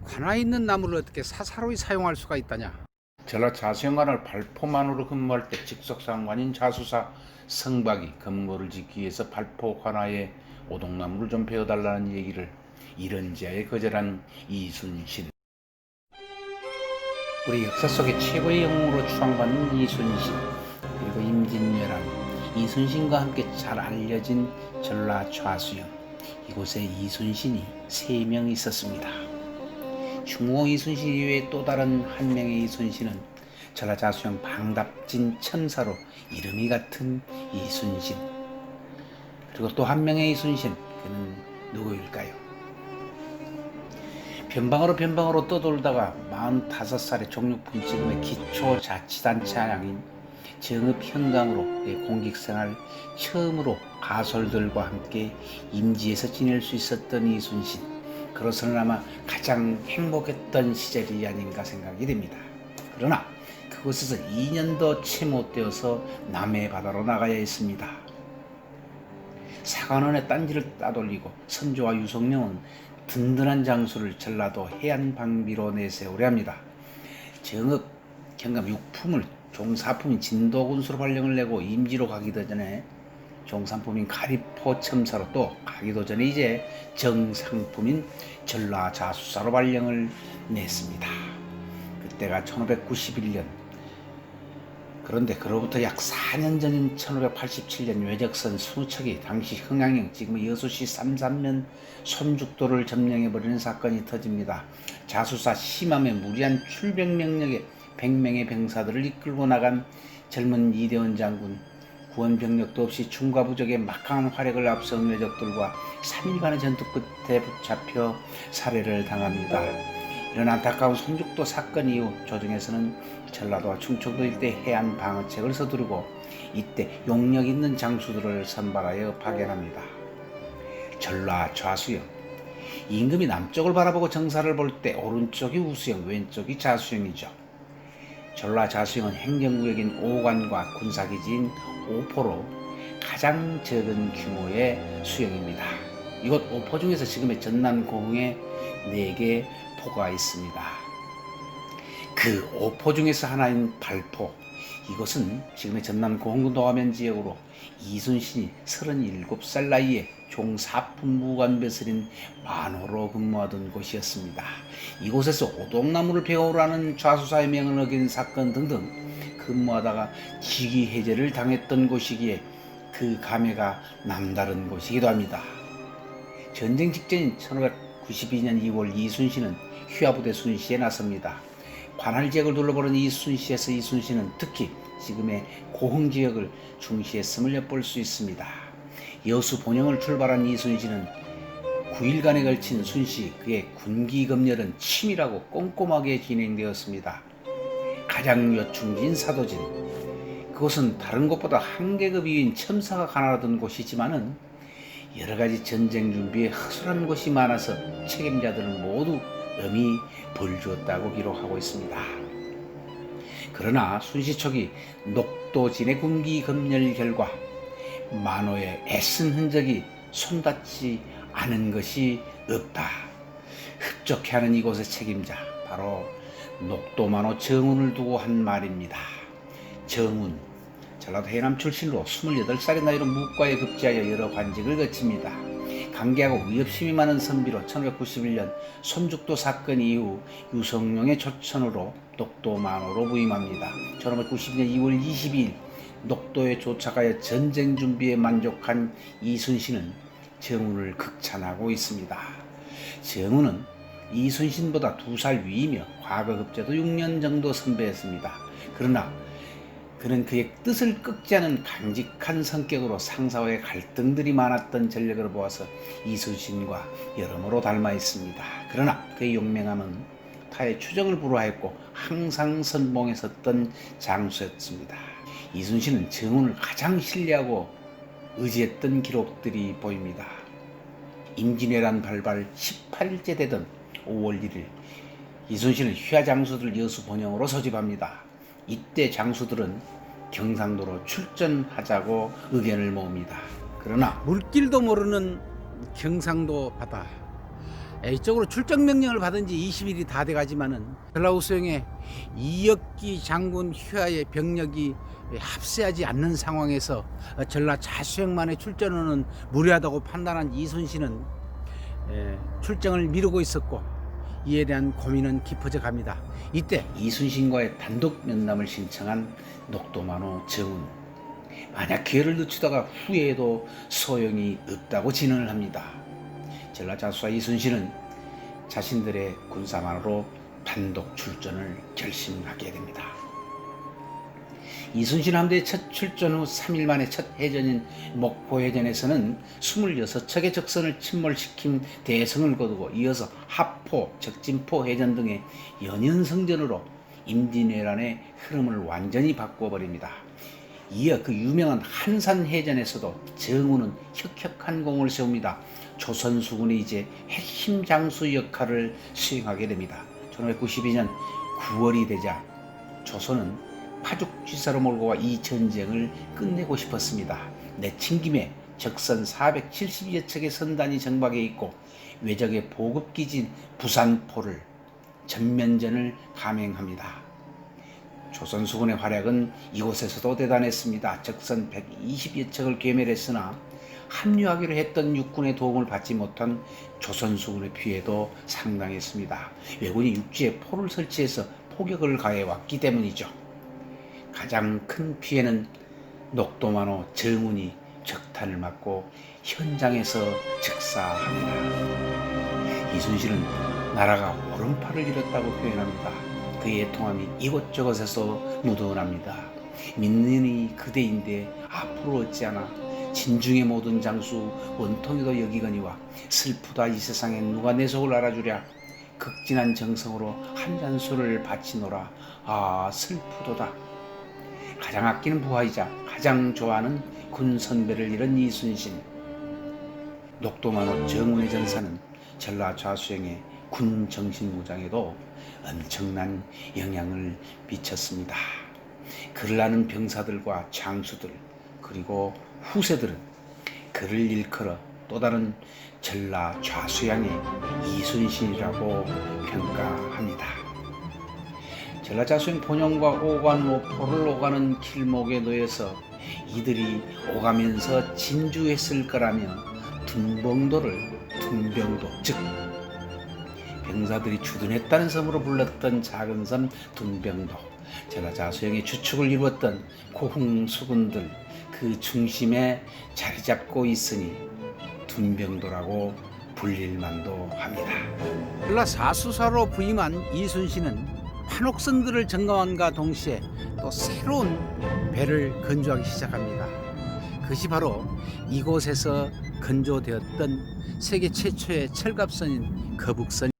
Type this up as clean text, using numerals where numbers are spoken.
관아에 있는 나무를 어떻게 사사로이 사용할 수가 있다냐? 전라 자수영관을 발포만으로 근무할 때 직속상관인 자수사 성박이 금고를 짓기 위해서 발포 관아에 오동나무를 좀 베어달라는 얘기를 이런지하에 거절한 이순신. 우리 역사 속에 최고의 영웅으로 추앙받는 이순신, 그리고 임진왜란, 이순신과 함께 잘 알려진 전라 좌수영. 이곳에 이순신이 3명 있었습니다. 충무공 이순신 이외에 또 다른 한 명의 이순신은 전라 자수영 방답진 첨사로 이름이 같은 이순신. 그리고 또 한 명의 이순신, 그는 누구일까요? 변방으로 떠돌다가 45살의 종육품 지금의 기초자치단체장인 정읍현강으로 공직생활 처음으로 가솔들과 함께 임지에서 지낼 수 있었던 이순신. 그로서는 아마 가장 행복했던 시절이 아닌가 생각이 됩니다. 그러나 그곳에서 2년도 채 못 되어서 남해 바다로 나가야 했습니다. 사관원의 딴지를 따돌리고 선조와 유성룡은 든든한 장수를 전라도 해안 방비로 내세우려 합니다. 정읍, 경감 육품을 종사품인 진도군수로 발령을 내고 임지로 가기도 전에 종산품인 가리포 첨사로 또 가기도 전에 이제 정상품인 전라자수사로 발령을 냈습니다. 그때가 1591년. 그런데 그로부터 약 4년 전인 1587년 외적선 수척이 당시 흥양령 지금의 여수시 삼산면 손죽도를 점령해버리는 사건이 터집니다. 자수사 심함의 무리한 출병 명령에 100명의 병사들을 이끌고 나간 젊은 이대원 장군, 구원 병력도 없이 중과부적의 막강한 활약을 앞세운 외적들과 3일간의 전투 끝에 붙잡혀 살해를 당합니다. 이런 안타까운 손죽도 사건 이후 조정에서는 전라도와 충청도 일대 해안 방어책을 서두르고 이때 용력 있는 장수들을 선발하여 파견합니다. 전라 좌수영. 임금이 남쪽을 바라보고 정사를 볼 때 오른쪽이 우수영, 왼쪽이 자수영이죠. 전라 자수영은 행정구역인 오관과 군사기지인 오포로 가장 적은 규모의 수영입니다. 이곳 오포 중에서 지금의 전남 고흥에 4개 포가 있습니다. 그 오포 중에서 하나인 발포, 이곳은 지금의 전남 고흥군 도하면 지역으로 이순신이 37살 나이에 종사품 무관배설인 만호로 근무하던 곳이었습니다. 이곳에서 오동나무를 베어오라는 좌수사의 명을 어긴 사건 등등 근무하다가 직위해제를 당했던 곳이기에 그 감회가 남다른 곳이기도 합니다. 전쟁 직전인 1592년 2월 이순신은 휴하부대 순시에 나섭니다. 관할 지역을 둘러보는 이순시에서 이순신은 특히 지금의 고흥 지역을 중시했음을 엿볼 수 있습니다. 여수 본영을 출발한 이순신은 9일간에 걸친 순시 그의 군기 검열은 치밀하고 꼼꼼하게 진행되었습니다. 가장 요충지인 사도진, 그곳은 다른 곳보다 한 계급 위인 첨사가 가난하던 곳이지만은 여러가지 전쟁 준비에 허술한 곳이 많아서 책임자들은 모두 엄히 벌 주었다고 기록하고 있습니다. 그러나 순시 초기 녹도진의 군기 검열 결과 만호의 애쓴 흔적이 손닿지 않은 것이 없다. 흡족해하는 이곳의 책임자, 바로 녹도만호 정운을 두고 한 말입니다. 정운, 전라도 해남 출신으로 28살의 나이로 묵과에 급제하여 여러 관직을 거칩니다. 강개하고 위협심이 많은 선비로 1591년 손죽도 사건 이후 유성룡의 초천으로 녹도만호로 부임합니다. 1592년 2월 22일 녹도에 도착하여 전쟁 준비에 만족한 이순신은 정운을 극찬하고 있습니다. 정운은 이순신보다 2살 위이며 과거 급제도 6년 정도 선배였습니다. 그러나 그는 그의 뜻을 꺾지 않은 강직한 성격으로 상사와의 갈등들이 많았던 전력을 보아서 이순신과 여러모로 닮아 있습니다. 그러나 그의 용맹함은 타의 추정을 불허하였고 항상 선봉에 섰던 장수였습니다. 이순신은 정운을 가장 신뢰하고 의지했던 기록들이 보입니다. 임진왜란 발발 18일째 되던 5월 1일 이순신은 휘하 장수들 여수 본영으로 소집합니다. 이때 장수들은 경상도로 출전하자고 의견을 모읍니다. 그러나 물길도 모르는 경상도 바다, 이쪽으로 출정 명령을 받은 지 20일이 다 돼가지만은 전라우수영의 이혁기 장군 휘하의 병력이 합세하지 않는 상황에서 전라 자수영만의 출전은 무리하다고 판단한 이순신은 출정을 미루고 있었고, 이에 대한 고민은 깊어져 갑니다. 이때 이순신과의 단독 면담을 신청한 녹도만호 정운. 만약 기회를 늦추다가 후회해도 소용이 없다고 진언을 합니다. 전라자수와 이순신은 자신들의 군사만으로 단독 출전을 결심하게 됩니다. 이순신 함대의 첫 출전 후 3일 만에 첫 해전인 목포해전에서는 26척의 적선을 침몰시킨 대성을 거두고, 이어서 하포, 적진포 해전 등의 연연성전으로 임진왜란의 흐름을 완전히 바꿔버립니다. 이어 그 유명한 한산해전에서도 정우는 혁혁한 공을 세웁니다. 조선수군이 이제 핵심 장수 역할을 수행하게 됩니다. 1592년 9월이 되자 조선은 파죽지사로 몰고 와 이 전쟁을 끝내고 싶었습니다. 내친 김에 적선 470여 척의 선단이 정박해 있고 외적의 보급기지인 부산포를 전면전을 감행합니다. 조선수군의 활약은 이곳에서도 대단했습니다. 적선 120여 척을 괴멸했으나 합류하기로 했던 육군의 도움을 받지 못한 조선수군의 피해도 상당했습니다. 왜군이 육지에 포를 설치해서 포격을 가해왔기 때문이죠. 가장 큰 피해는 녹도만호 정운이 적탄을 맞고 현장에서 즉사합니다. 이순신은 나라가 오른팔을 잃었다고 표현합니다. 그의 애통함이 이곳저곳에서 묻어납니다. 믿는이 그대인데 앞으로 어찌하나, 진중의 모든 장수 원통이도 여기거니와, 슬프다 이 세상에 누가 내 속을 알아주랴, 극진한 정성으로 한 잔 술을 바치노라, 아 슬프도다. 가장 아끼는 부하이자 가장 좋아하는 군 선배를 잃은 이순신. 녹도만호 정운의 전사는 전라 좌수영의 군 정신무장에도 엄청난 영향을 미쳤습니다. 그를 아는 병사들과 장수들, 그리고 후세들은 그를 일컬어 또 다른 전라 좌수양의 이순신이라고 평가합니다. 전라 좌수양 본영과 오관오포를 오가는 길목에 놓여서 이들이 오가면서 진주했을 거라며 둔봉도를 둔병도, 즉 병사들이 주둔했다는 섬으로 불렀던 작은 섬 둔병도, 전라 좌수영의 주축을 이루었던 고흥수군들 그 중심에 자리 잡고 있으니 둔병도라고 불릴 만도 합니다. 전라 사수사로 부임한 이순신은 판옥선들을 점검함과 동시에 또 새로운 배를 건조하기 시작합니다. 그것이 바로 이곳에서 건조되었던 세계 최초의 철갑선인 거북선